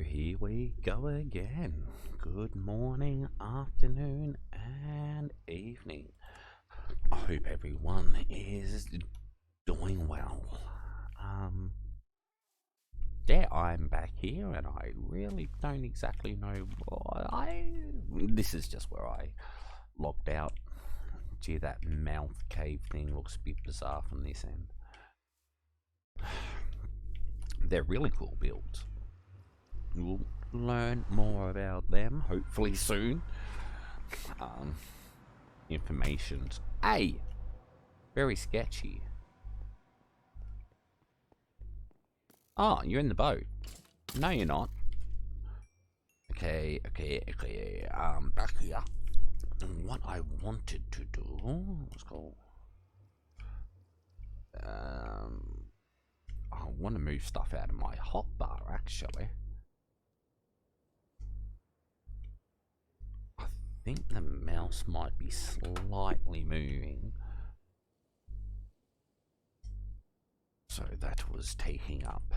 here we go again. Good morning, afternoon, and evening. I hope everyone is doing well. Yeah, I'm back here, and I really don't exactly know why. This is just where I logged out. Gee, that mouth cave thing looks a bit bizarre from this end. They're really cool builds. We'll learn more about them hopefully soon. Information's very sketchy. Oh, you're in the boat. No, you're not. Okay. Back here. And what I wanted to do, let's go. I want to move stuff out of my hotbar actually. I think the mouse might be slightly moving. So that was taking up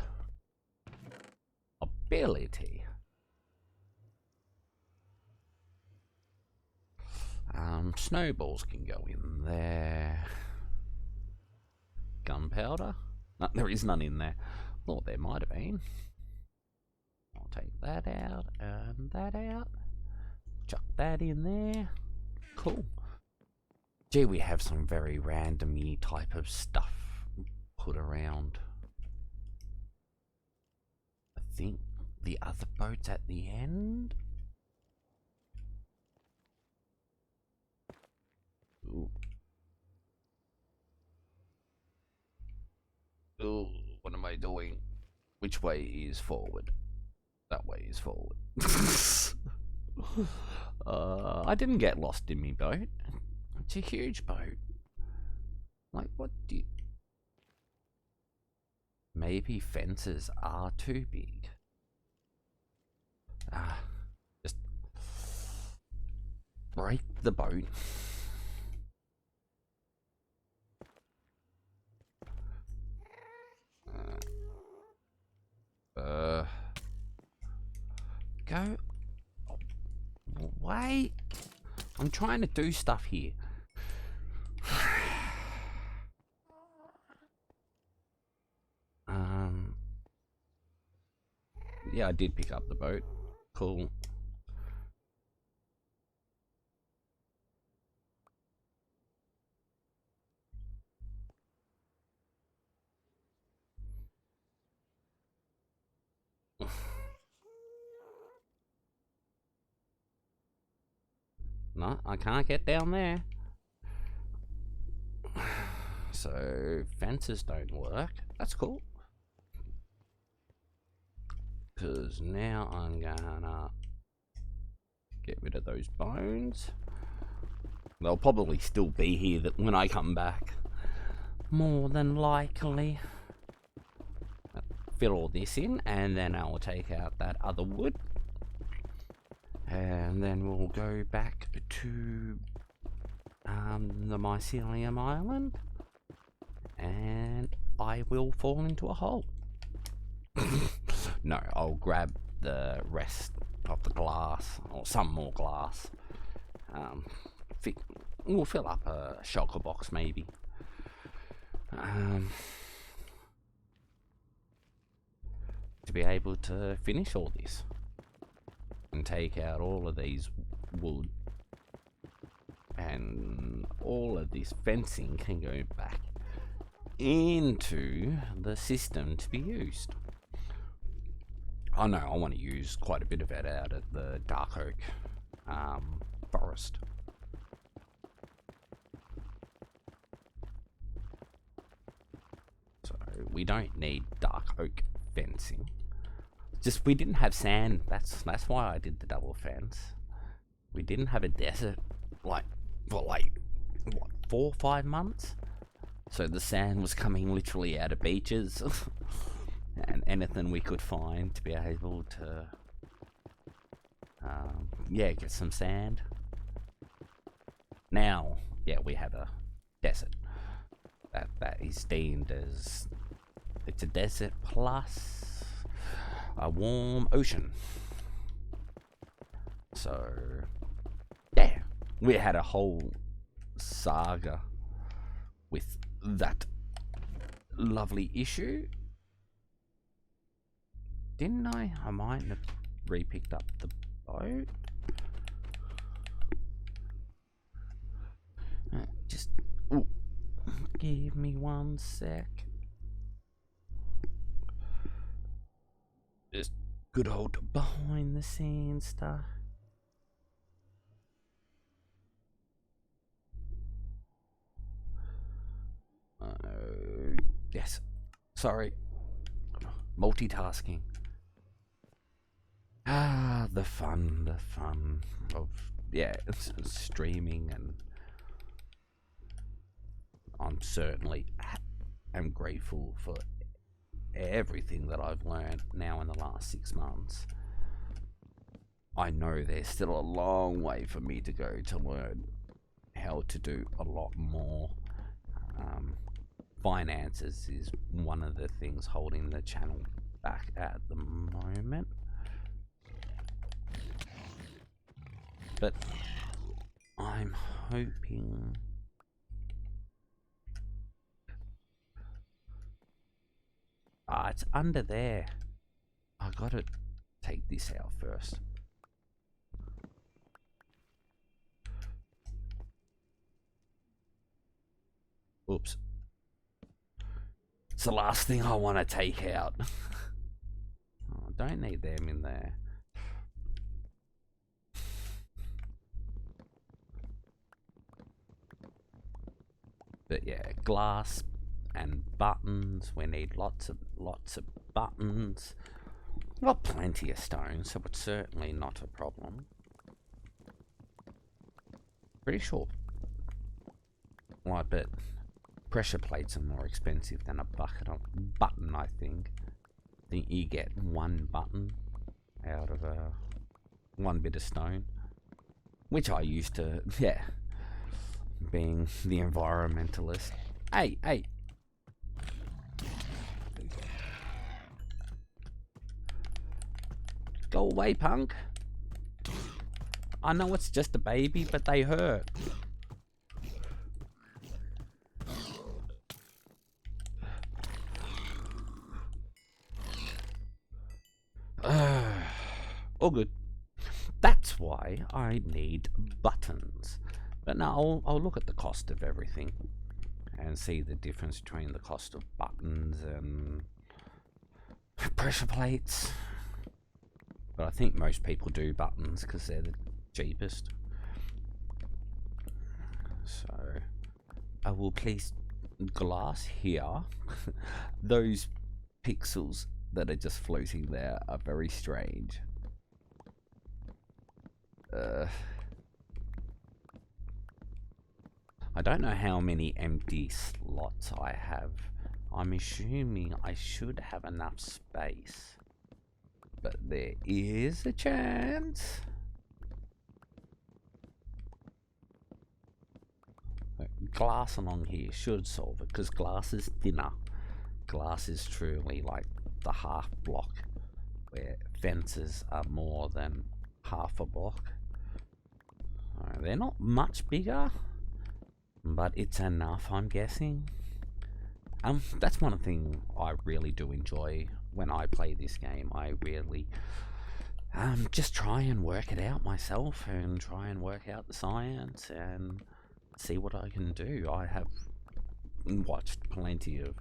ability. Snowballs can go in there. Gunpowder? No, there is none in there. Thought there might have been. I'll take that out and that out. Chuck that in there. Cool. Gee, we have some very random-y type of stuff put around. I think the other boat's at the end. Ooh. Ooh, what am I doing? Which way is forward? That way is forward. I didn't get lost in me boat. It's a huge boat. Like, what do you... Maybe fences are too big. Just break the boat. Go away. I'm trying to do stuff here. Yeah, I did pick up the boat. Cool. No, I can't get down there. So, fences don't work. That's cool. Because now I'm gonna get rid of those bones. They'll probably still be here when I come back. More than likely. Fill all this in, and then I'll take out that other wood. And then we'll go back to the mycelium island, and I will fall into a hole. No, I'll grab the rest of the glass, or some more glass. We'll fill up a shulker box maybe. To be able to finish all this. And take out all of these wood, and all of this fencing can go back into the system to be used. I know I want to use quite a bit of it out of the dark oak forest. So we don't need dark oak fencing. Just we didn't have sand. That's why I did the double fence. We didn't have a desert for what 4 or 5 months. So the sand was coming literally out of beaches and anything we could find to be able to get some sand. Now, yeah, we have a desert. That is deemed as it's a desert plus a warm ocean. So, yeah, we had a whole saga with that lovely issue. Didn't I? I might have re-picked up the boat. Just, ooh, give me 1 sec. Just good old behind the scenes stuff. Yes. Sorry. Multitasking. The fun of, yeah, streaming, and I'm certainly am grateful for everything that I've learned now in the last 6 months. I know there's still a long way for me to go to learn how to do a lot more. Finances is one of the things holding the channel back at the moment. But I'm hoping it's under there. I gotta take this out first. Oops. It's the last thing I want to take out. Oh, don't need them in there. But yeah, glass and buttons. We need lots of buttons. Got plenty of stone, so it's certainly not a problem. Pretty sure. Like, but pressure plates are more expensive than a button, I think. I think you get 1 button out of one bit of stone, which I used to, yeah, being the environmentalist. Hey, hey. Go away, punk. I know it's just a baby, but they hurt. All good. That's why I need buttons. But now I'll look at the cost of everything and see the difference between the cost of buttons and pressure plates. But I think most people do buttons because they're the cheapest. So I will place glass here. Those pixels that are just floating there are very strange. I don't know how many empty slots I have. I'm assuming I should have enough space, but there is a chance. Glass along here should solve it, because glass is thinner. Glass is truly like the half block, where fences are more than half a block. They're not much bigger, but it's enough, I'm guessing. That's one thing I really do enjoy when I play this game. I really just try and work it out myself, and try and work out the science and see what I can do. I have watched plenty of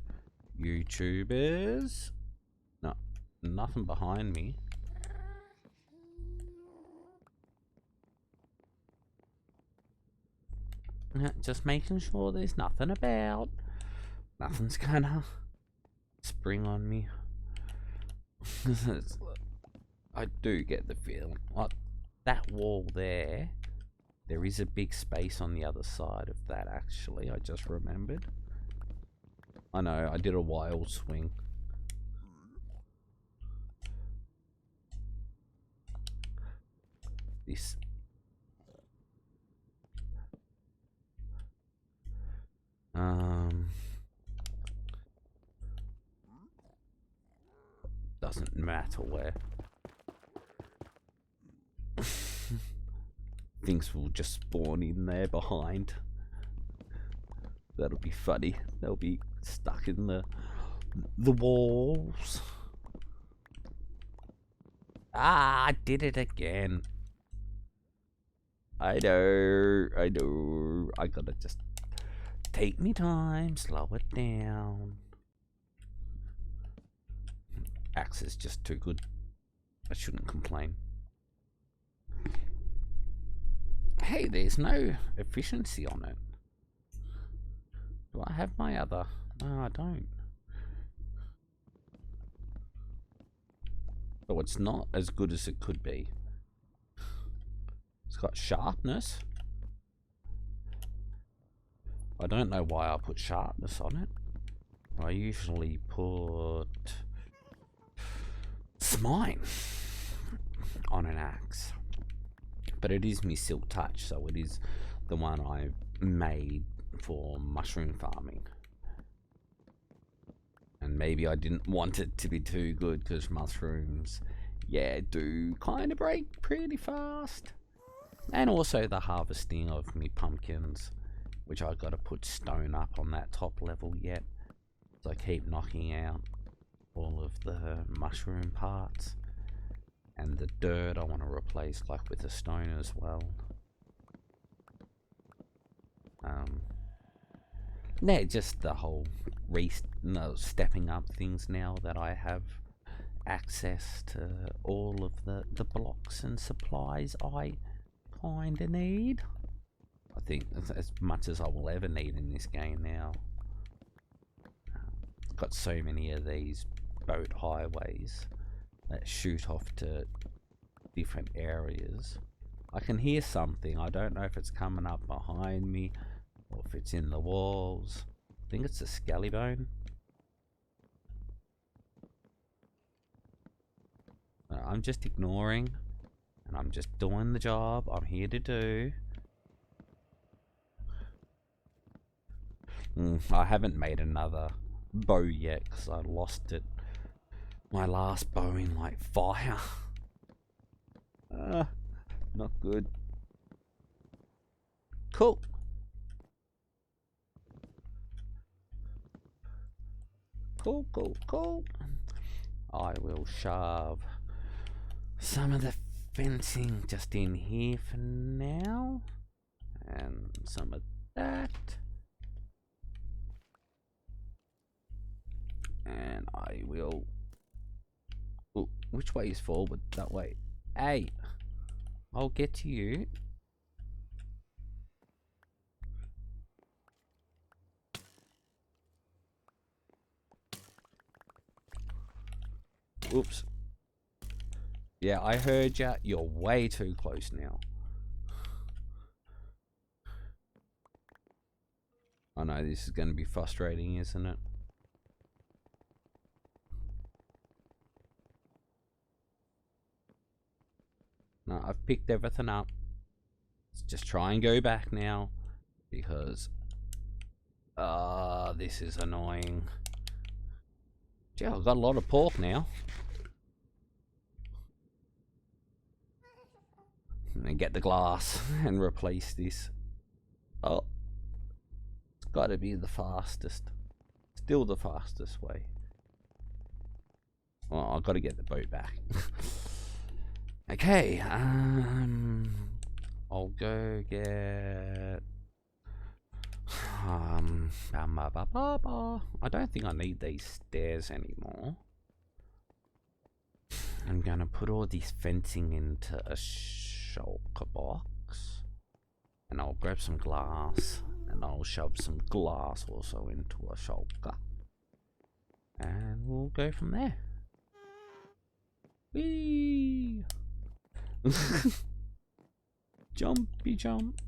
YouTubers. No, nothing behind me. Just making sure there's nothing about. Nothing's gonna spring on me. I do get the feeling, like that wall there is a big space on the other side of that, actually. I just remembered. I know, I did a wild swing. This. doesn't matter where. Things will just spawn in there behind. That'll be funny. They'll be stuck in the walls. Ah, I did it again. I know. I gotta just take me time, slow it down. Axe is just too good. I shouldn't complain. Hey, there's no efficiency on it. Do I have my other? No, I don't. So it's not as good as it could be. It's got sharpness. I don't know why I put sharpness on it. I usually put smite on an axe. But it is me silk touch, so it is the one I made for mushroom farming. And maybe I didn't want it to be too good because mushrooms, yeah, do kind of break pretty fast. And also the harvesting of me pumpkins, which I got to put stone up on that top level yet. So I keep knocking out all of the mushroom parts. And the dirt I want to replace like with the stone as well. Yeah, just the whole stepping up things now that I have access to all of the blocks and supplies I kinda need. I think as much as I will ever need in this game now. Got so many of these boat highways that shoot off to different areas. I can hear something. I don't know if it's coming up behind me or if it's in the walls. I think it's a skelly bone. I'm just ignoring and I'm just doing the job I'm here to do. I haven't made another bow yet because I lost it. My last bow in like fire. Not good. Cool. Cool. I will shove some of the fencing just in here for now. And some of that. And I will... Ooh, which way is forward? That way. Hey! I'll get to you. Oops. Yeah, I heard ya. You're way too close now. I know this is going to be frustrating, isn't it? No, I've picked everything up. Let's just try and go back now. Because... this is annoying. Gee, I've got a lot of pork now. And get the glass and replace this. Oh. It's got to be the fastest. Still the fastest way. Well, I've got to get the boat back. Okay, I'll go get... I don't think I need these stairs anymore. I'm gonna put all this fencing into a shulker box. And I'll grab some glass. And I'll shove some glass also into a shulker. And we'll go from there. Whee! Jumpy jump.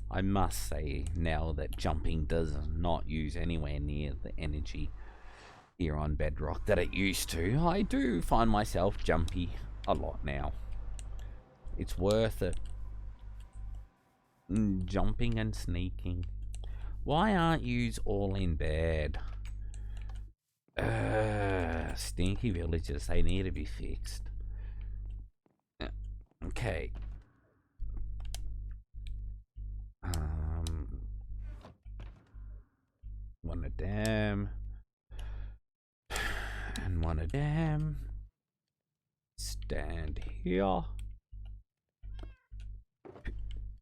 I must say now that jumping does not use anywhere near the energy here on Bedrock that it used to. I do find myself jumpy a lot now. It's worth it. Jumping and sneaking. Why aren't yous all in bed? Stinky villagers, they need to be fixed. Okay. One of them. And one of them. Stand here.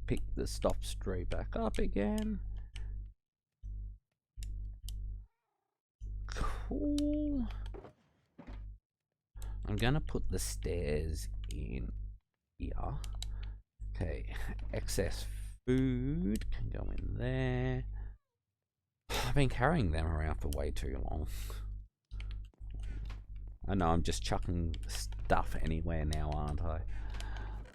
Pick the stop straight back up again. Cool. I'm gonna put the stairs in here. Okay, excess food can go in there. I've been carrying them around for way too long. I know I'm just chucking stuff anywhere now, aren't I?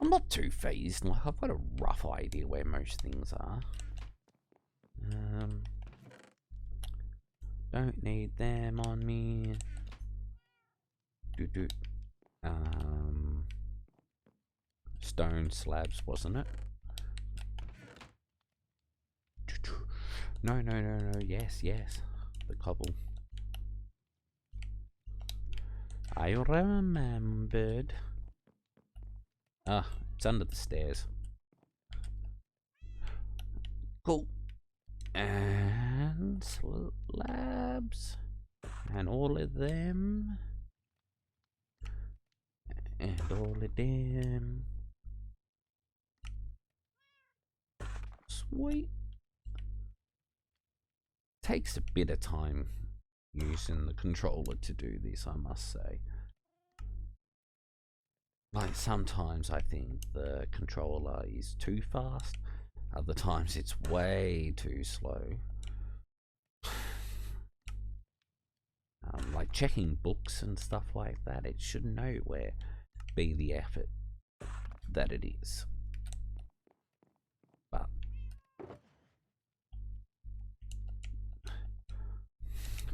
I'm not too phased. Like, I've got a rough idea where most things are. Don't need them on me. Stone slabs, wasn't it? No. Yes. The cobble. I remembered. Ah, it's under the stairs. Cool. And slabs. And all of them. And all of them. Sweet. Takes a bit of time using the controller to do this, I must say. Like, sometimes I think the controller is too fast, other times it's way too slow. Like checking books and stuff like that, it should nowhere be the effort that it is. But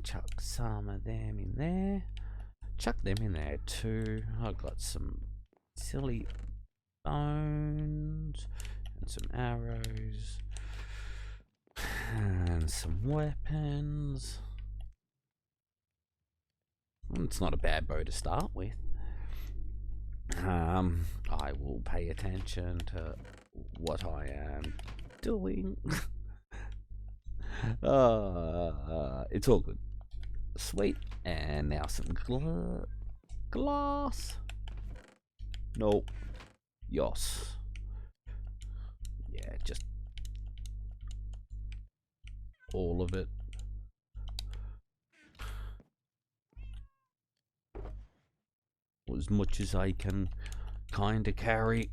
chuck some of them in there. Chuck them in there too. I've got some silly bones and some arrows and some weapons. It's not a bad bow to start with. I will pay attention to what I am doing. It's all good. Sweet. And now some glass. No. Yos. Yeah, just all of it. As much as I can kind of carry.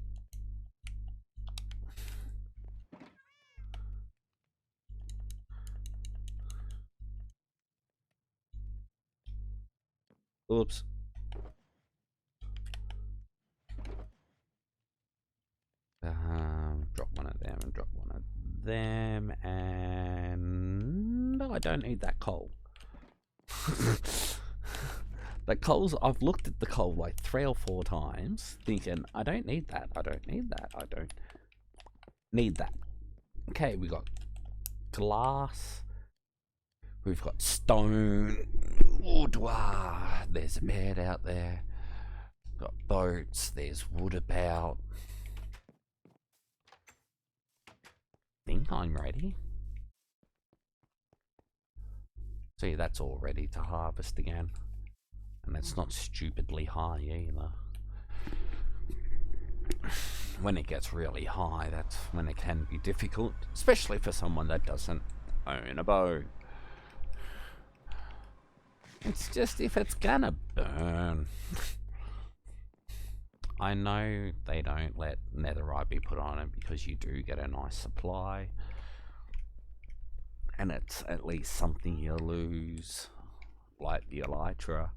Oops. Drop one of them and drop one of them, and no, I don't need that coal. The coals, I've looked at the coal like 3 or 4 times, thinking, I don't need that, I don't need that, I don't need that. Okay, we got glass, we've got stone, boudoir, there's a bed out there, got boats, there's wood about. Think I'm ready. See, that's all ready to harvest again. And it's not stupidly high either. When it gets really high, that's when it can be difficult, especially for someone that doesn't own a bow. It's just if it's gonna burn. I know they don't let netherite be put on it because you do get a nice supply. And it's at least something you lose, like the elytra.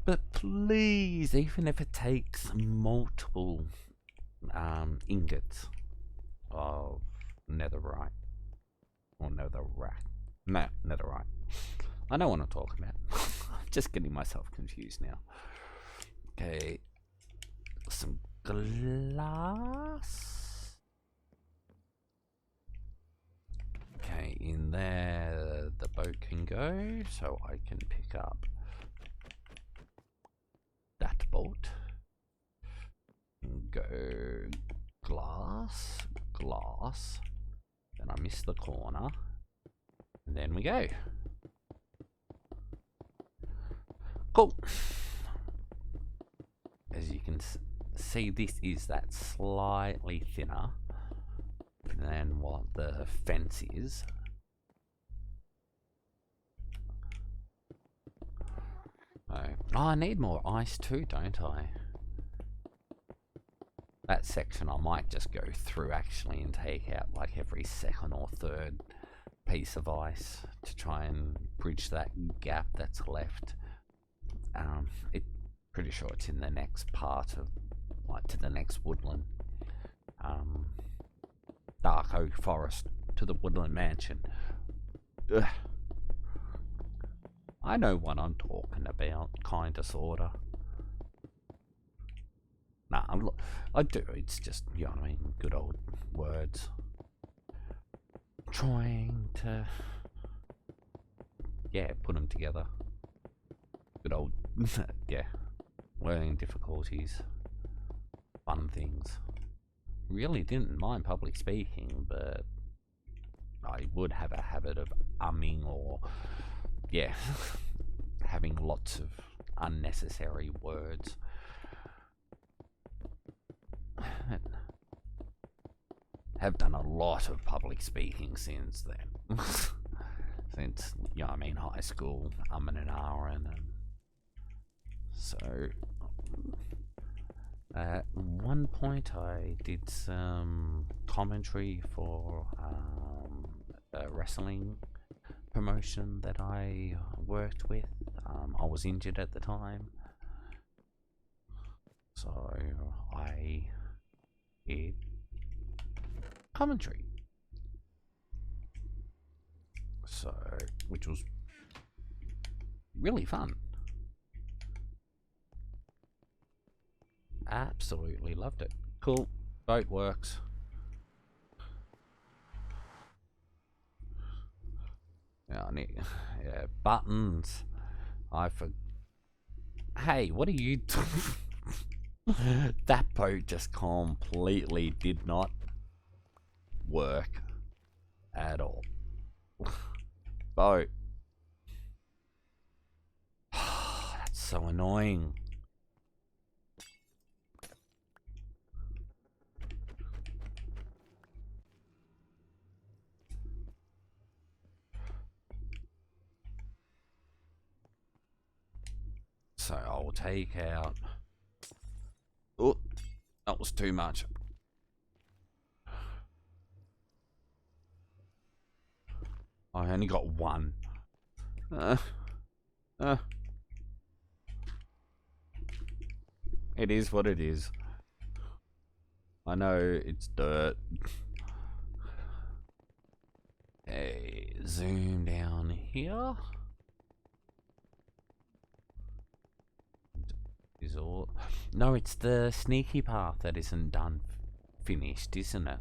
But please, even if it takes multiple ingots of netherite, or netherrack, no, netherite. I know what I'm talking about. Just getting myself confused now. Okay, some glass. Okay, in there, the boat can go. go. So I can pick up that bolt. Go glass, glass. Then I miss the corner. And then we go. Cool. As you can see, this is that slightly thinner than what the fence is. Oh, I need more ice too, don't I? That section I might just go through actually and take out like every second or third piece of ice to try and bridge that gap that's left. Pretty sure it's in the next part of, like, to the next woodland. Dark oak forest to the woodland mansion. Ugh. I know what I'm talking about, kinda, sorta. Nah, I do, it's just, you know what I mean, good old words. Trying to, yeah, put them together. Good old, yeah, learning difficulties, fun things. Really didn't mind public speaking, but I would have a habit of umming or, yeah, having lots of unnecessary words. Have done a lot of public speaking since then. Since, you know what I mean, high school, and ahhing. So, at one point I did some commentary for a wrestling promotion that I worked with. I was injured at the time, so I did commentary. So, which was really fun. Absolutely loved it. Cool. Boat works. Yeah, I need, yeah, buttons. Hey, what are you doing? That boat just completely did not work at all. Boat. That's so annoying. So I'll take out. Oh, that was too much. I only got one. It is what it is. I know it's dirt. Hey, zoom down here. Is all. No, it's the sneaky path that isn't done, finished, isn't it?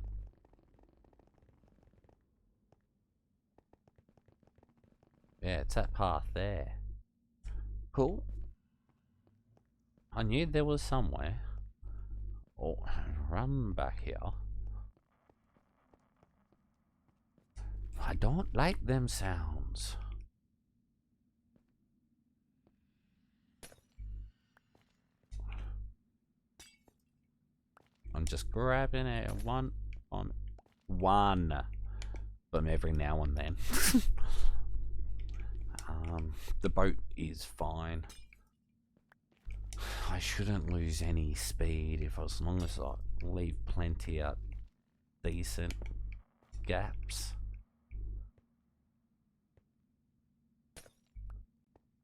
Yeah, it's that path there. Cool. I knew there was somewhere. Oh, run back here. I don't like them sounds. I'm just grabbing it one from every now and then. The boat is fine. I shouldn't lose any speed as long as I leave plenty of decent gaps.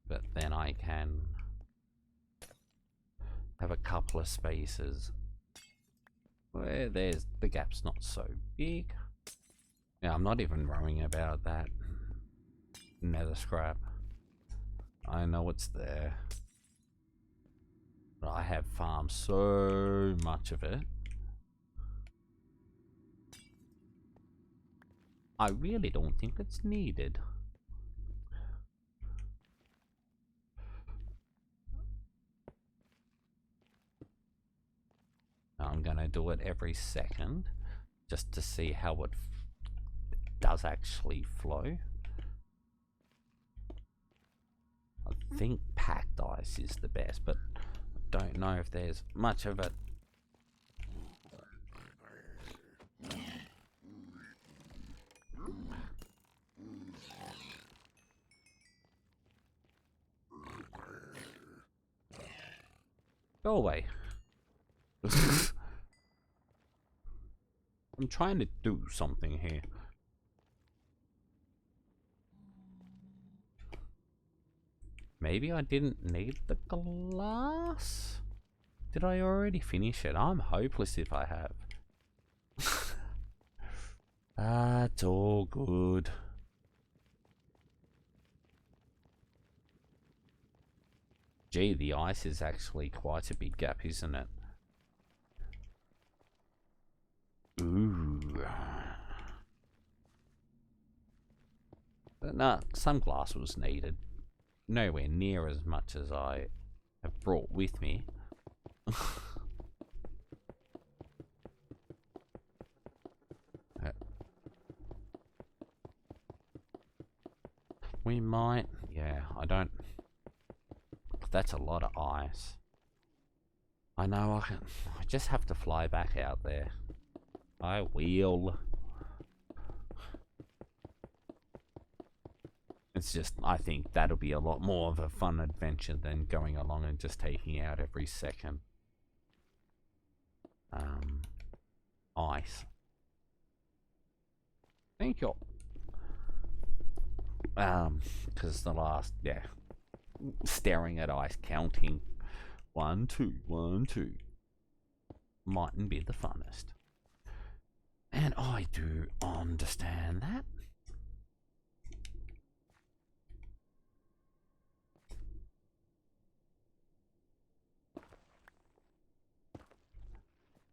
But then I can have a couple of spaces where the gap's not so big. Yeah, I'm not even worrying about that nether scrap. I know it's there. But I have farmed so much of it. I really don't think it's needed. I'm gonna do it every second just to see how it does actually flow. I think packed ice is the best, but I don't know if there's much of it. Go away. I'm trying to do something here. Maybe I didn't need the glass? Did I already finish it? I'm hopeless if I have. That's all good. Gee, the ice is actually quite a big gap, isn't it? Ooh. But nah, some glass was needed. Nowhere near as much as I have brought with me. We might, yeah, I don't. That's a lot of ice. I know I just have to fly back out there. I will. It's just, I think that'll be a lot more of a fun adventure than going along and just taking out every second. Ice. Thank you. Because the last, yeah, staring at ice, counting 1, 2, 1, 2, mightn't be the funnest. And I do understand that.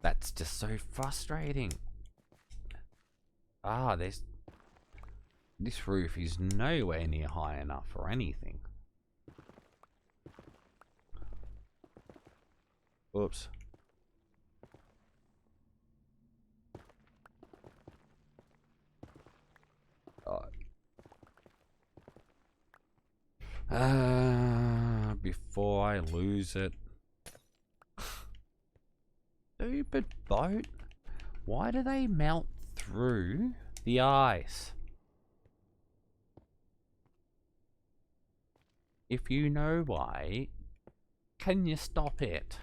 That's just so frustrating. Ah, this roof is nowhere near high enough for anything. Oops. Before I lose it. Stupid boat. Why do they melt through the ice? If you know why, can you stop it?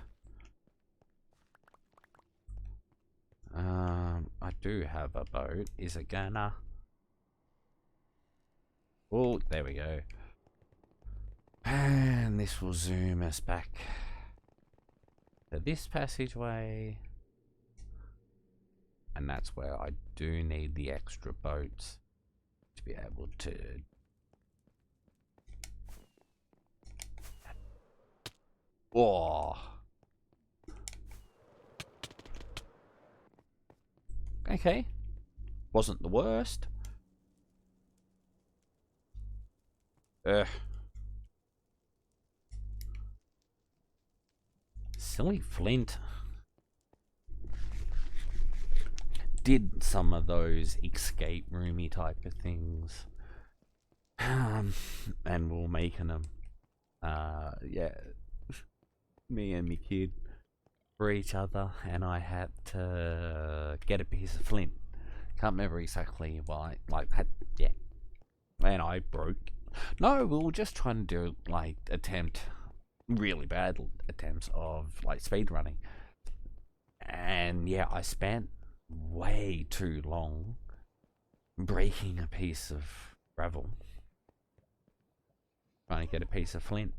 I do have a boat. Is it gonna? Oh, there we go. And this will zoom us back to this passageway. And that's where I do need the extra boats to be able to... Oh. Okay. Wasn't the worst. Silly Flint. Did some of those escape roomy type of things. And we're making them. Yeah. Me and me kid for each other, and I had to get a piece of flint. Can't remember exactly why. Like, yeah. And I broke. No, we were just trying to do, like, really bad attempts of, like, speed running. And yeah, I spent way too long breaking a piece of gravel trying to get a piece of flint.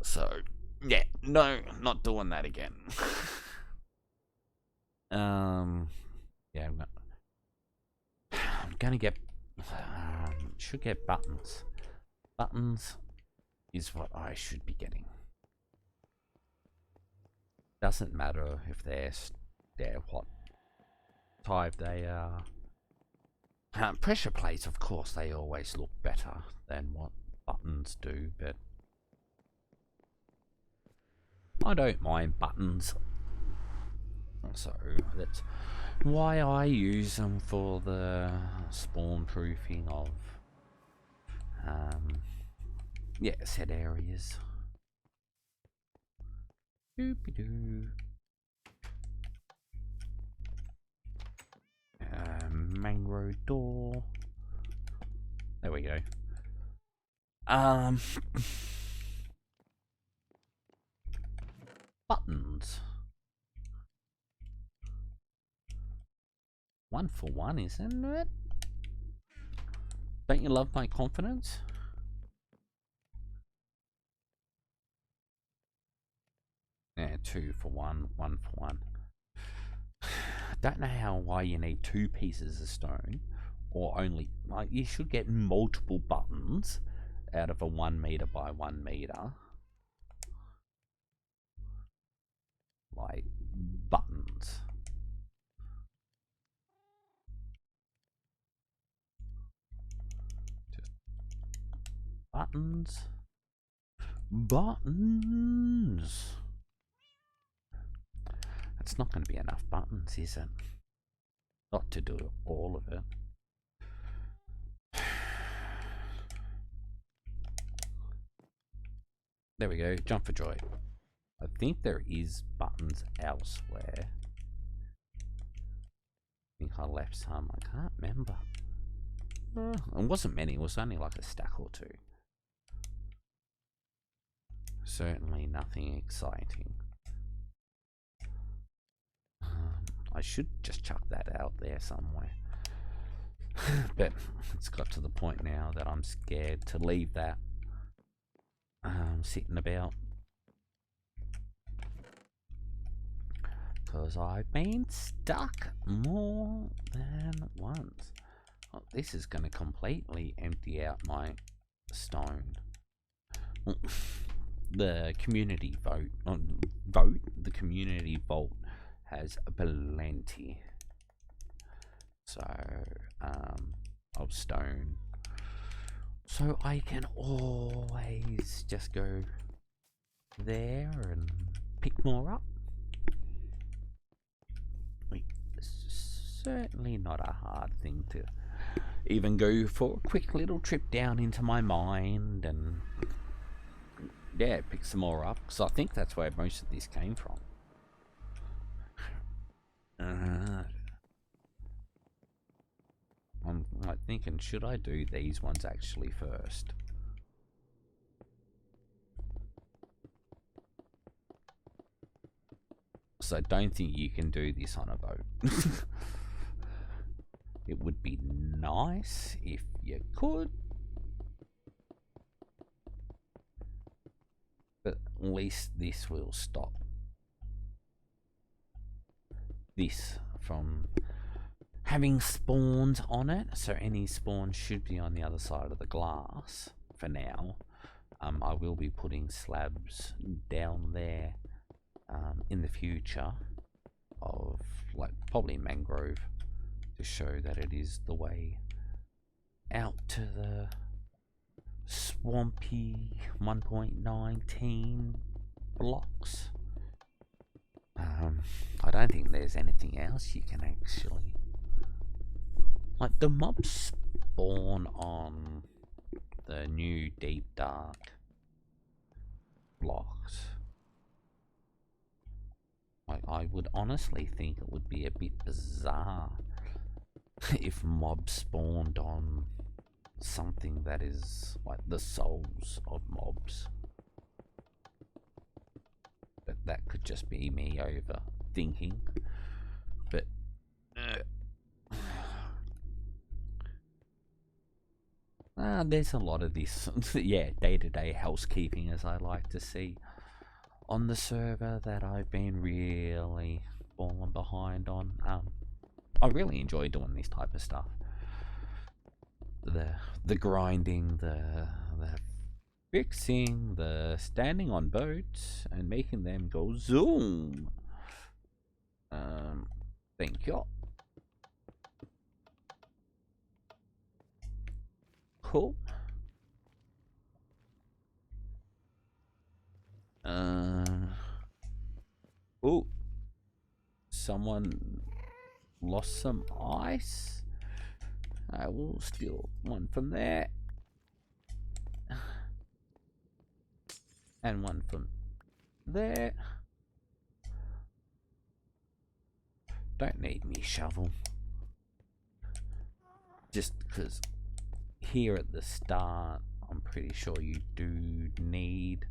So yeah, no, not doing that again. Yeah, I'm gonna get should get buttons. Buttons is what I should be getting. Doesn't matter if they're what type they are. Pressure plates, of course, they always look better than what buttons do, but... I don't mind buttons. So that's why I use them for the spawn proofing of yeah, said areas. Doopy-doo. Mangrove door. There we go. Buttons. 1 for 1, isn't it? Don't you love my confidence? Yeah, 2 for 1, 1 for 1. Don't know why you need 2 pieces of stone, or only, like, you should get multiple buttons out of a 1 meter by 1 meter. Like, buttons. Just buttons. Buttons. That's not going to be enough buttons, is it? Not to do all of it. There we go, jump for joy. I think there is buttons elsewhere. I think I left some, I can't remember. It wasn't many, it was only like a stack or 2. Certainly nothing exciting. I should just chuck that out there somewhere. But it's got to the point now that I'm scared to leave that sitting about. Because I've been stuck more than once. Oh, this is going to completely empty out my stone. The community the community vault has plenty. So, of stone. So I can always just go there and pick more up. It's certainly not a hard thing to even go for a quick little trip down into my mind and yeah, pick some more up, because I think that's where most of this came from. I'm like thinking, should I do these ones actually first? So I don't think you can do this on a boat. It would be nice if you could. But at least this will stop this from having spawns on it. So any spawns should be on the other side of the glass for now. I will be putting slabs down there in the future of like probably mangrove to show that it is the way out to the swampy 1.19 blocks. I don't think there's anything else you can actually, like, the mobs spawn on the new deep dark blocks. I would honestly think it would be a bit bizarre if mobs spawned on something that is like the souls of mobs. But that could just be me overthinking. But there's a lot of this, yeah, day-to-day housekeeping, as I like to see on the server, that I've been really falling behind on. I really enjoy doing this type of stuff. The grinding, the fixing, the standing on boats and making them go zoom. Thank you. Cool. Oh, someone lost some ice. I will steal one from there. And one from there. Don't need me shovel. Just because here at the start, I'm pretty sure you do need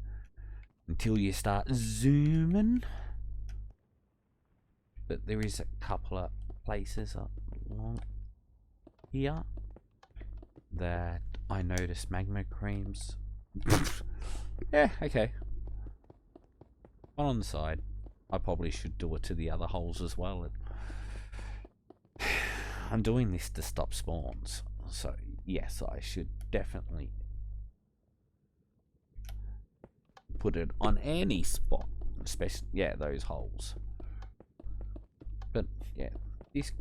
until you start zooming. But there is a couple of places along here that I noticed magma creams. Yeah, okay. One on the side. I probably should do it to the other holes as well. I'm doing this to stop spawns, so yes, I should definitely put it on any spot, especially, yeah, those holes. But yeah, this,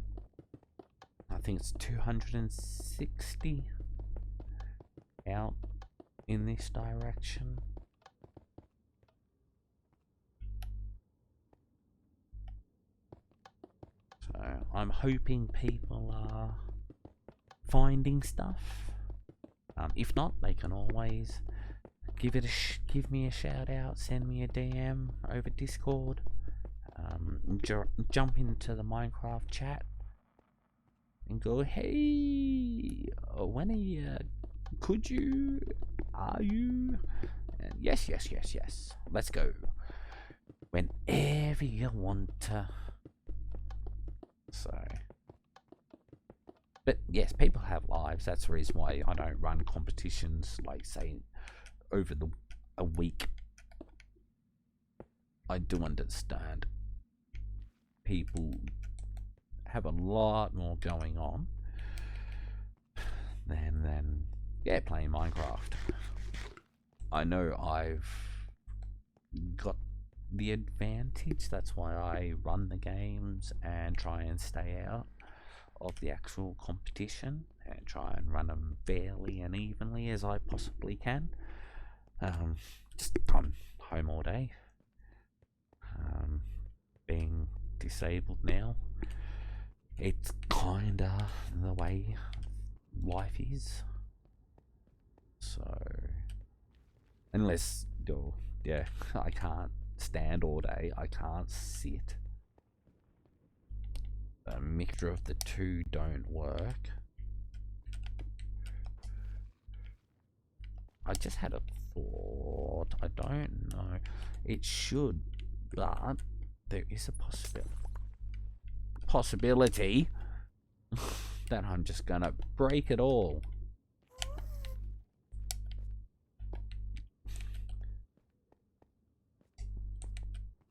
I think it's 260 out in this direction. So I'm hoping people are finding stuff. If not, they can always give me a shout out, send me a DM over Discord. Jump into the Minecraft chat and go, hey, when are you? Could you? Are you? And yes. Let's go. Whenever you want to. So, but yes, people have lives. That's the reason why I don't run competitions like, say, over a week. I do understand people have a lot more going on than yeah, playing Minecraft. I know I've got the advantage. That's why I run the games and try and stay out of the actual competition and try and run them fairly and evenly as I possibly can. Just I'm home all day. Being disabled now, it's kinda the way life is. So unless yeah, I can't stand all day, I can't sit. A mixture of the two don't work. I just had a thought. I don't know. It should, but there is a possibility that I'm just gonna break it all.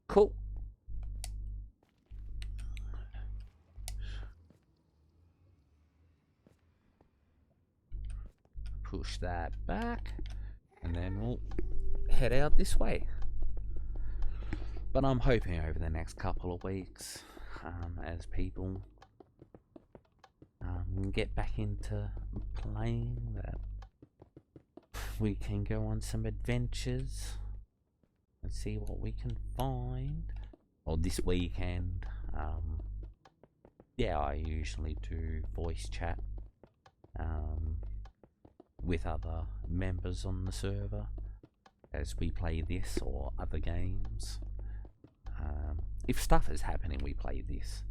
Cool. Push that back, and then we'll head out this way. But I'm hoping over the next couple of weeks, as people get back into playing, that we can go on some adventures and see what we can find. Or this weekend, yeah, I usually do voice chat with other members on the server as we play this or other games. If stuff is happening, we play this,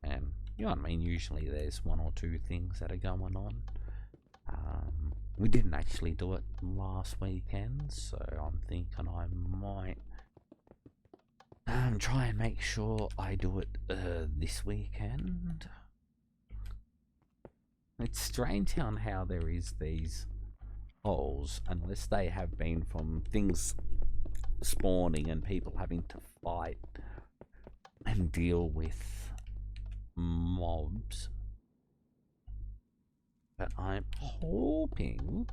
and you know what I mean, usually there's one or two things that are going on. We didn't actually do it last weekend, so I'm thinking I might try and make sure I do it this weekend. It's strange on how there is these holes, unless they have been from things spawning and people having to fight and deal with mobs. But I'm hoping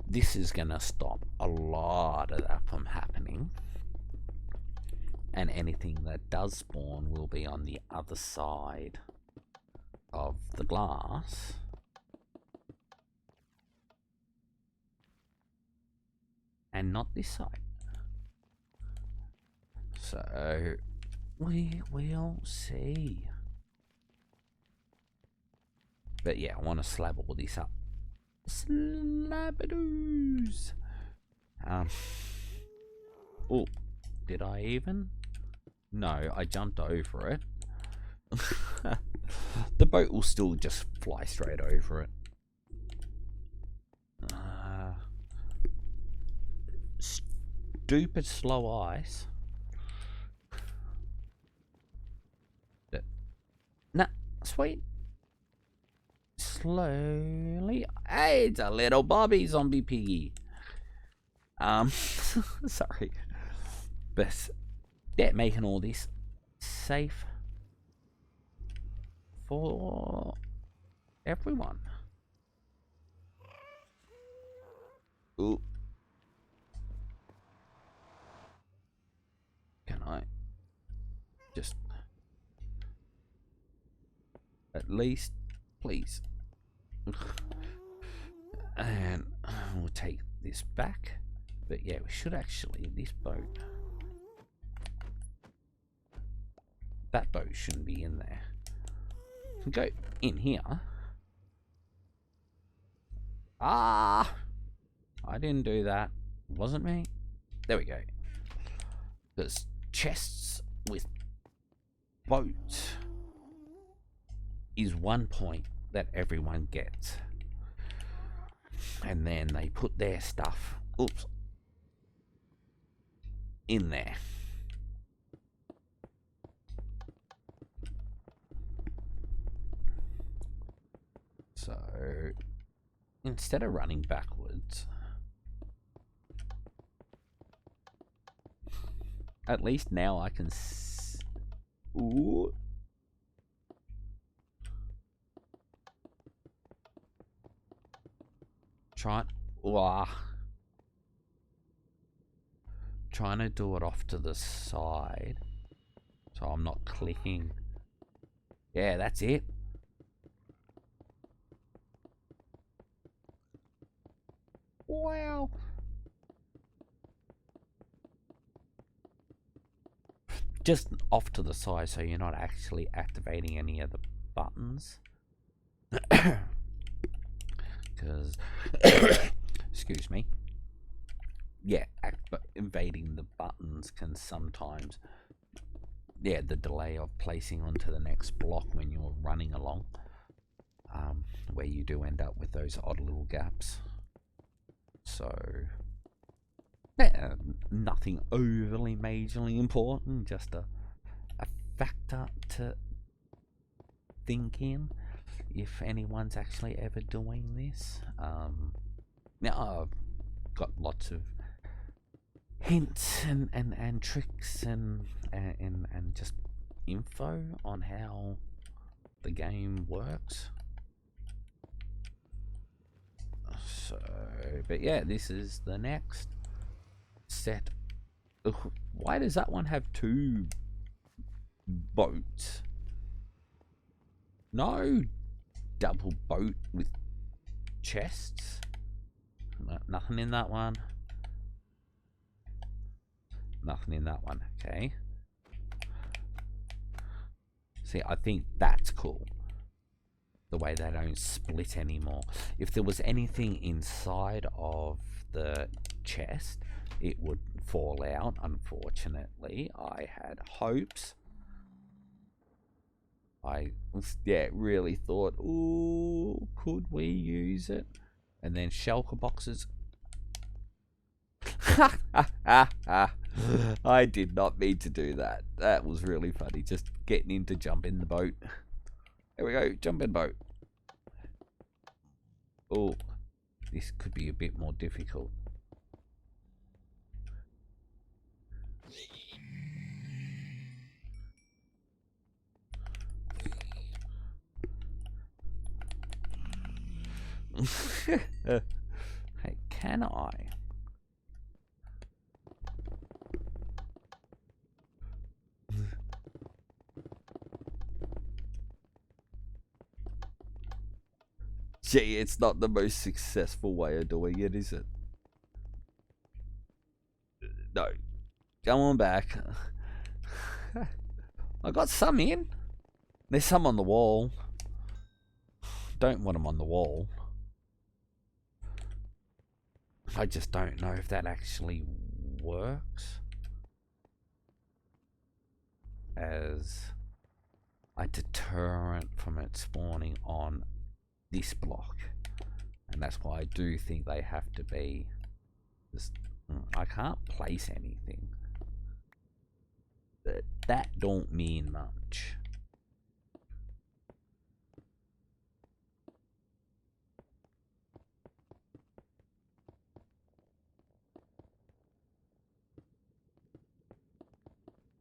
this is gonna stop a lot of that from happening, and anything that does spawn will be on the other side of the glass. And not this side. So We will see. But yeah, I want to slab all this up. Slabadoos. Oh, did I even? No, I jumped over it. The boat will still just fly straight over it. Stupid slow ice. But, nah, sweet. Slowly. Hey, it's a little Bobby zombie piggy. Sorry. But, yeah, making all this safe for everyone. Ooh. Can I just at least, please? And we'll take this back. But yeah, we should actually, this boat, that boat shouldn't be in there. We go in here. Ah, I didn't do that. It wasn't me. There we go. There's chests with boats is 1 point that everyone gets. And then they put their stuff, oops, in there. So instead of running backwards, at least now I can ooh. Trying to do it off to the side so I'm not clicking. Yeah, that's it. Wow. Just off to the side so you're not actually activating any of the buttons. Because, excuse me. Yeah, invading the buttons can sometimes, yeah, the delay of placing onto the next block when you're running along, where you do end up with those odd little gaps. So, yeah, nothing overly majorly important, just a factor to think in if anyone's actually ever doing this. Now I've got lots of hints and tricks and just info on how the game works. So, but yeah, this is the next set. Ugh, why does that one have 2 boats? No double boat with chests. No, nothing in that one. Nothing in that one. Okay. See, I think that's cool. The way they don't split anymore. If there was anything inside of the chest, it would fall out. Unfortunately, I had hopes. I really thought, ooh, could we use it? And then shulker boxes. I did not mean to do that. That was really funny. Just getting him to jump in the boat. There we go, jump in boat. Oh, this could be a bit more difficult. Hey, can I? Gee, it's not the most successful way of doing it, is it? No. Come on back. I got some in. There's some on the wall. Don't want them on the wall. I just don't know if that actually works as a deterrent from it spawning on this block. And that's why I do think they have to be just, I can't place anything, but that don't mean much.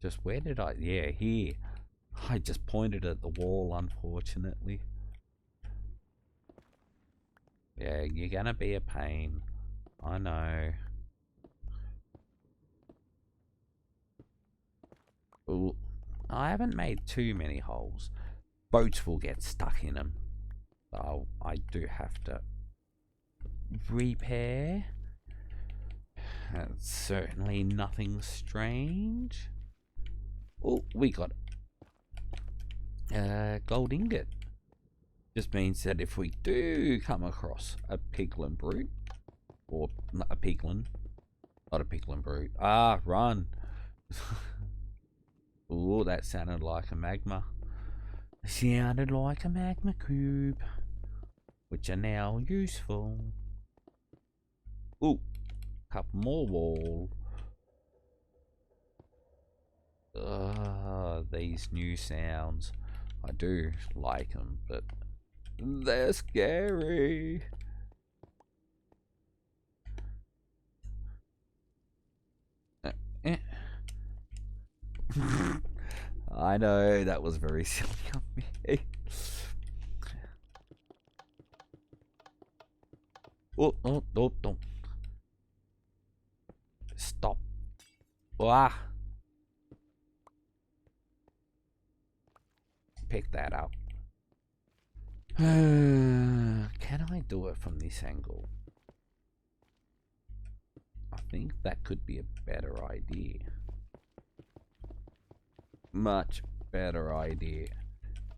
Just where did I? Yeah, here. I just pointed at the wall, unfortunately. Yeah, you're gonna be a pain. I know. Ooh, I haven't made too many holes. Boats will get stuck in them. So I do have to repair. That's certainly nothing strange. Oh, we got a gold ingot. Just means that if we do come across a piglin brute, or not a piglin brute. Ah, run. Oh, that sounded like a magma. Sounded like a magma cube, which are now useful. Oh, couple more wall. These new sounds. I do like them, but they're scary. I know, that was very silly of me. Oh, don't. Stop. Ah. Pick that up. Can I do it from this angle? I think that could be a better idea. Much better idea.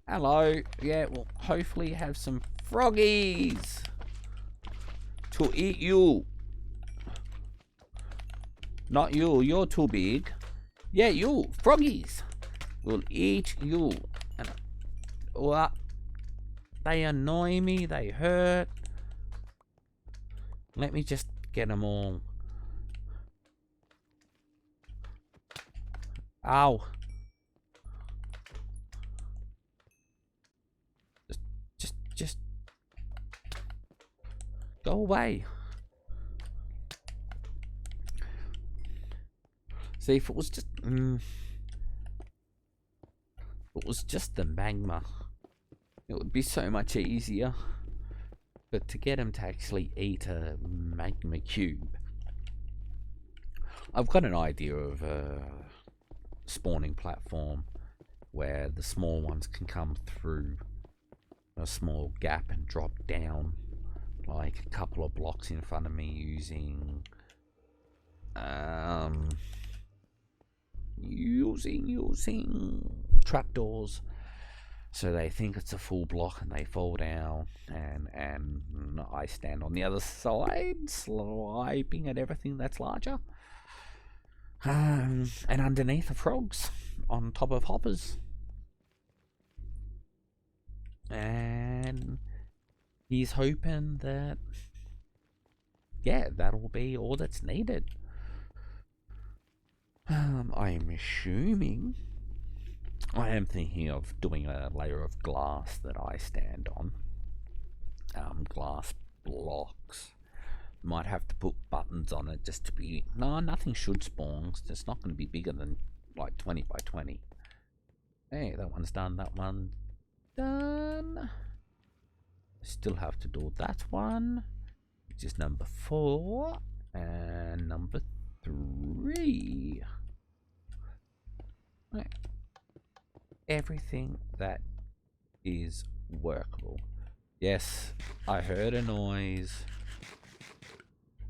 Hello. Yeah, we'll hopefully have some froggies to eat you. Not you. You're too big. Yeah, you. Froggies will eat you. And what? They annoy me. They hurt. Let me just get them all. Ow. Just go away. See, if it was just the magma, it would be so much easier. But to get him to actually eat a magma cube, I've got an idea of a spawning platform where the small ones can come through a small gap and drop down like a couple of blocks in front of me using trapdoors, so they think it's a full block and they fall down, and I stand on the other side swiping at everything that's larger, and underneath are frogs on top of hoppers. And he's hoping that, yeah, that'll be all that's needed. I am assuming, I am thinking of doing a layer of glass that I stand on. Glass blocks. Might have to put buttons on it just to be, no, nothing should spawn. It's not going to be bigger than like 20 by 20. Hey, that one's done, that one done. Still have to do that one, which is number 4 and number 3. Right. Everything that is workable. Yes, I heard a noise.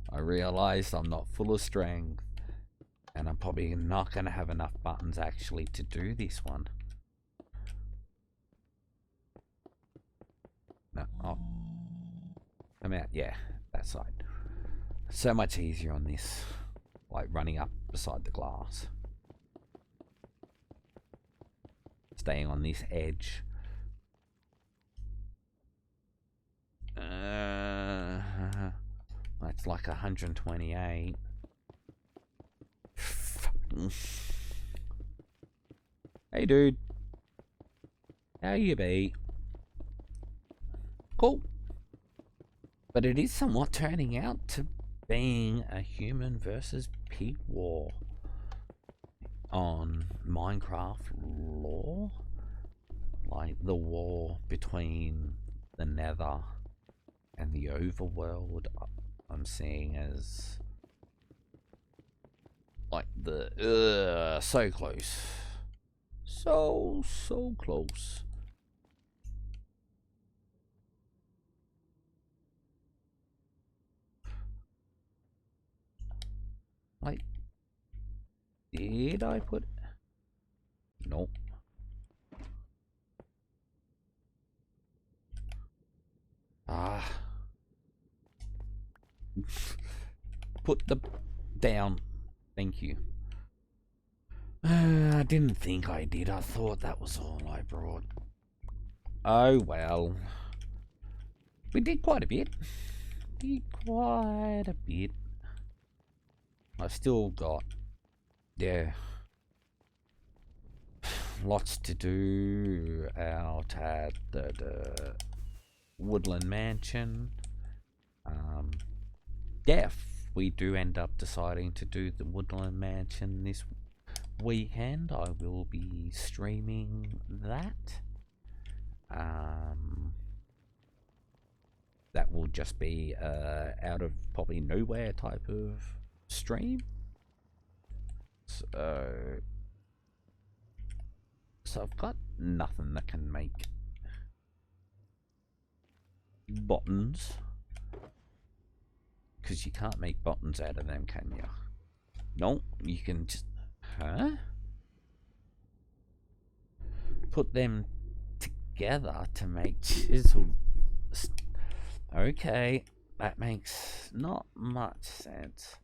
I realized I'm not full of strength, and I'm probably not going to have enough buttons actually to do this one. No, oh, I'm out. Yeah, that side. So much easier on this, like running up beside the glass, staying on this edge. That's like 128. Hey, dude. How you be? Cool. But it is somewhat turning out to being a human versus pig war on Minecraft lore. Like the war between the Nether and the overworld, I'm seeing as like the so close, so close. Like, did I put? Nope. Ah. Put the down. Thank you. I didn't think I did. I thought that was all I brought. Oh well. We did quite a bit. I've still got, yeah, lots to do out at the Woodland Mansion. Yeah, if we do end up deciding to do the Woodland Mansion this weekend, I will be streaming that. That will just be out of probably nowhere type of stream. So I've got nothing that can make buttons, because you can't make buttons out of them, can you? No, you can just, put them together to make chisel. Okay, that makes not much sense.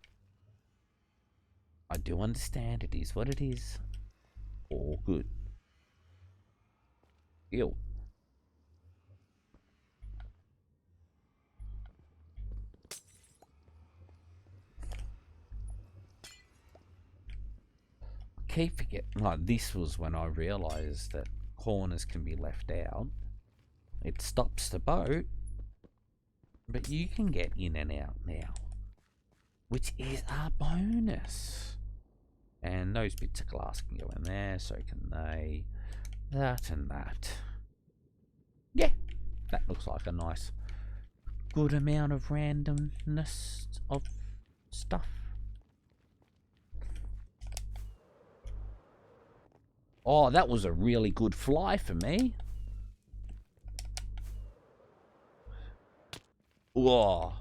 I do understand it is what it is. All good. Ew. Keep forgetting, like, this was when I realised that corners can be left out. It stops the boat, but you can get in and out now, which is a bonus. And those bits of glass can go in there, so can they. That and that. Yeah, that looks like a nice, good amount of randomness of stuff. Oh, that was a really good fly for me. Whoa.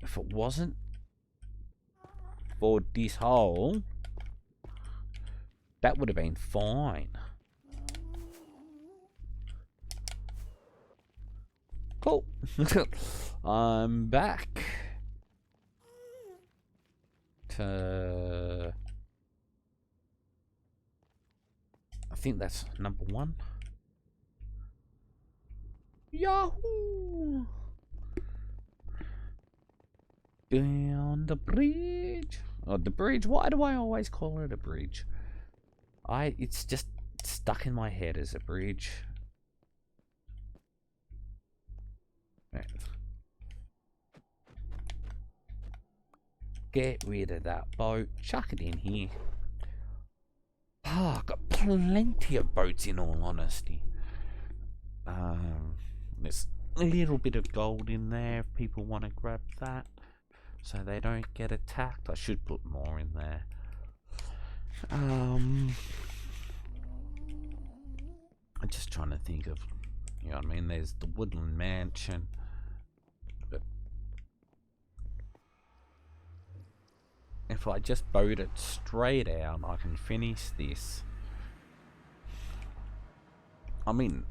If it wasn't for this hole, that would have been fine. Cool. I'm back to, I think that's number 1. Yahoo! Down the bridge. Oh, the bridge. Why do I always call it a bridge? It's just stuck in my head as a bridge. Right. Get rid of that boat. Chuck it in here. I've got plenty of boats, in all honesty. There's a little bit of gold in there if people want to grab that, so they don't get attacked. I should put more in there. I'm just trying to think of, you know what I mean? There's the Woodland Mansion, but if I just boat it straight out, I can finish this. I mean,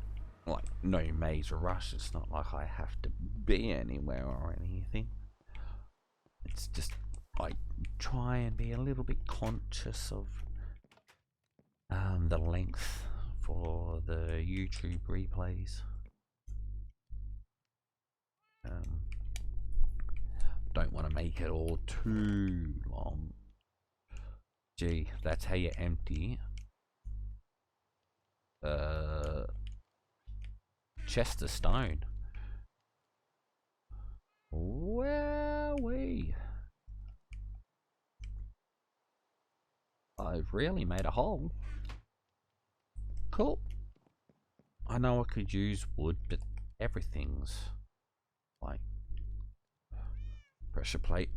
like, no major rush. It's not like I have to be anywhere or anything. It's just I try and be a little bit conscious of the length for the YouTube replays. Don't want to make it all too long. Gee, that's how you empty chest of stone. Wowee. I've really made a hole. Cool. I know I could use wood, but everything's like pressure plate.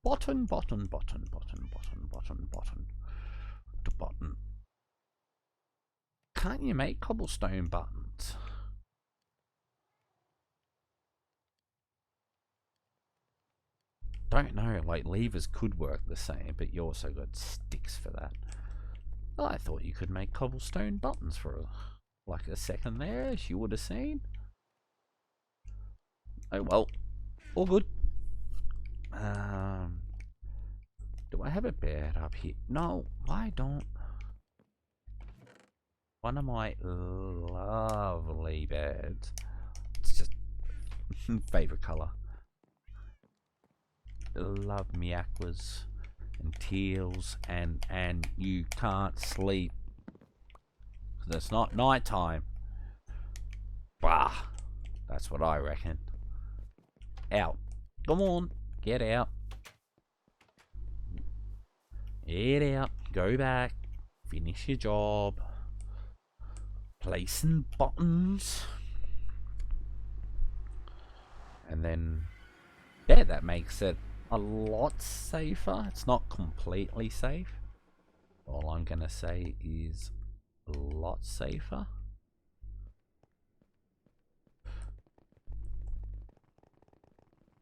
Button to button. Can't you make cobblestone buttons? Don't know, like levers could work the same, but you also got sticks for that. Well, I thought you could make cobblestone buttons for like a second there, as you would have seen. Oh well, all good. Do I have a bed up here? No, I don't. One of my lovely beds. It's just favorite color. Love me aquas and teals, and you can't sleep because it's not night time. Bah, that's what I reckon. Out. Come on, get out. Get out. Go back. Finish your job. Placing buttons. And then, yeah, that makes it a lot safer. It's not completely safe. All I'm going to say is a lot safer.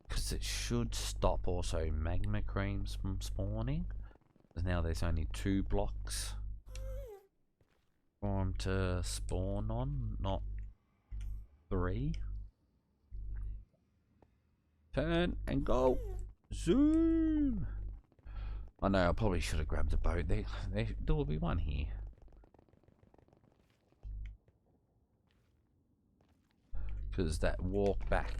Because it should stop also magma creams from spawning. Because now there's only 2 blocks for them to spawn on, not 3. Turn and go. Zoom. I know, I probably should have grabbed a boat. There will be one here. Because that walk back.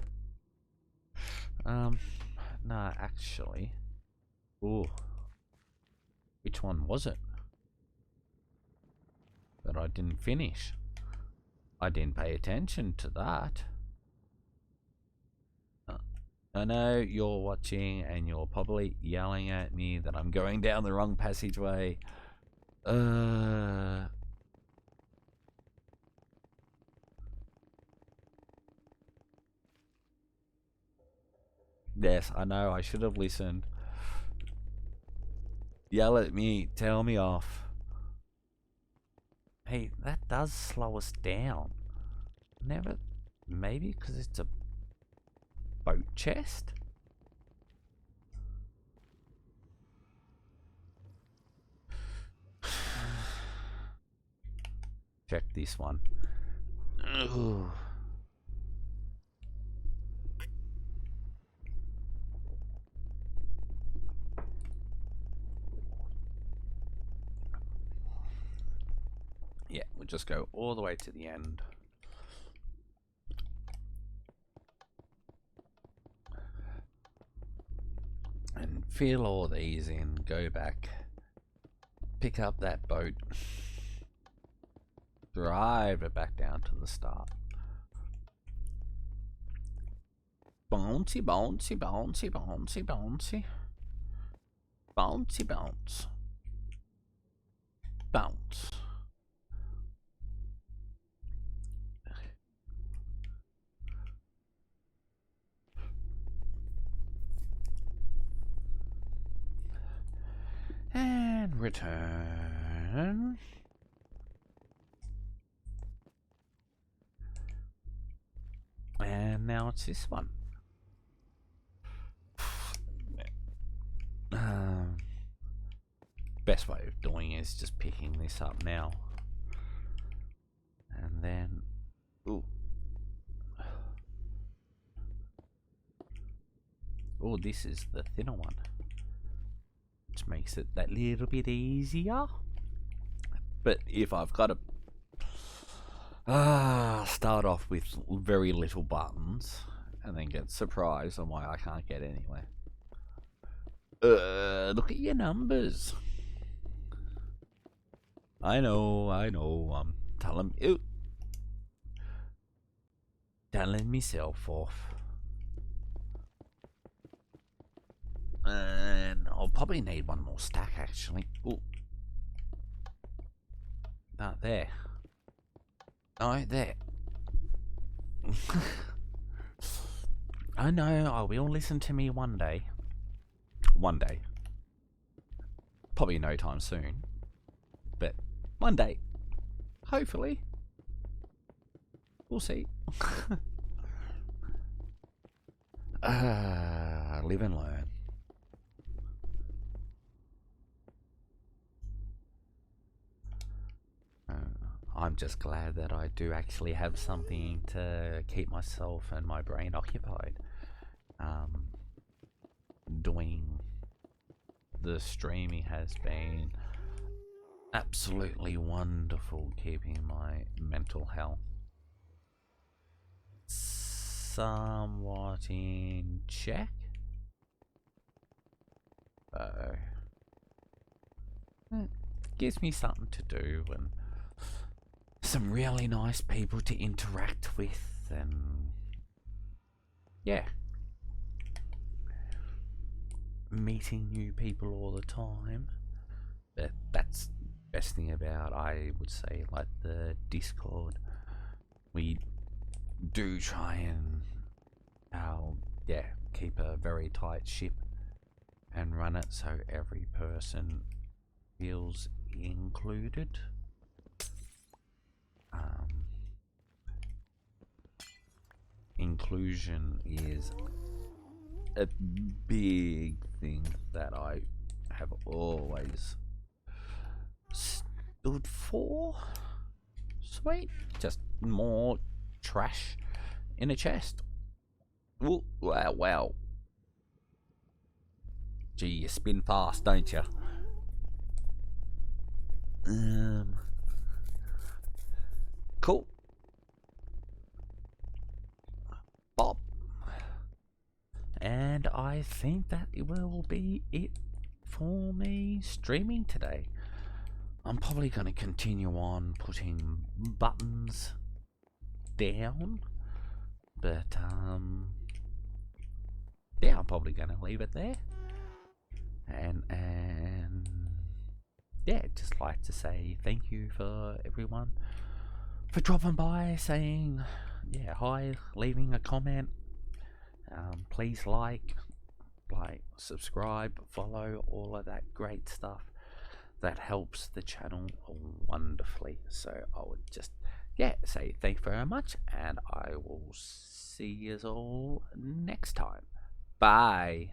No, actually. Ooh. Which one was it that I didn't finish? I didn't pay attention to that. I know you're watching and you're probably yelling at me that I'm going down the wrong passageway. Yes, I know, I should have listened. Yell at me, tell me off. Hey, that does slow us down. Never, maybe because it's a boat chest? Check this one. Ugh. Yeah, we'll just go all the way to the end. And fill all these in, go back, pick up that boat, drive it back down to the start. Bouncy, bouncy, bouncy, bouncy, bouncy. Bouncy, bounce. Bounce. And return. And now it's this one. Best way of doing it is just picking this up now. And then, ooh, Oh, this is the thinner one, which makes it that little bit easier. But if I've got to start off with very little buttons and then get surprised on why I can't get anywhere. Look at your numbers. I know, I'm telling myself off. And I'll probably need one more stack, actually. Ooh. Not there. Oh, there. I know, I will listen to me one day. One day. Probably no time soon. But one day. Hopefully. We'll see. Live and learn. I'm just glad that I do actually have something to keep myself and my brain occupied. Doing the streaming has been absolutely wonderful, keeping my mental health somewhat in check. It gives me something to do and some really nice people to interact with, and yeah, meeting new people all the time. That's the best thing about, I would say, like the Discord. We do try and keep a very tight ship and run it so every person feels included. Inclusion is a big thing that I have always stood for. Sweet. Just more trash in a chest. Ooh, wow. Gee, you spin fast, don't you? Cool. Bob. And I think that it will be it for me streaming today. I'm probably going to continue on putting buttons down, but yeah, I'm probably going to leave it there. And yeah, just like to say thank you for everyone for dropping by, saying hi, leaving a comment. Please like, subscribe, follow, all of that great stuff. That helps the channel wonderfully. So I would just say thank you very much, and I will see you all next time. Bye.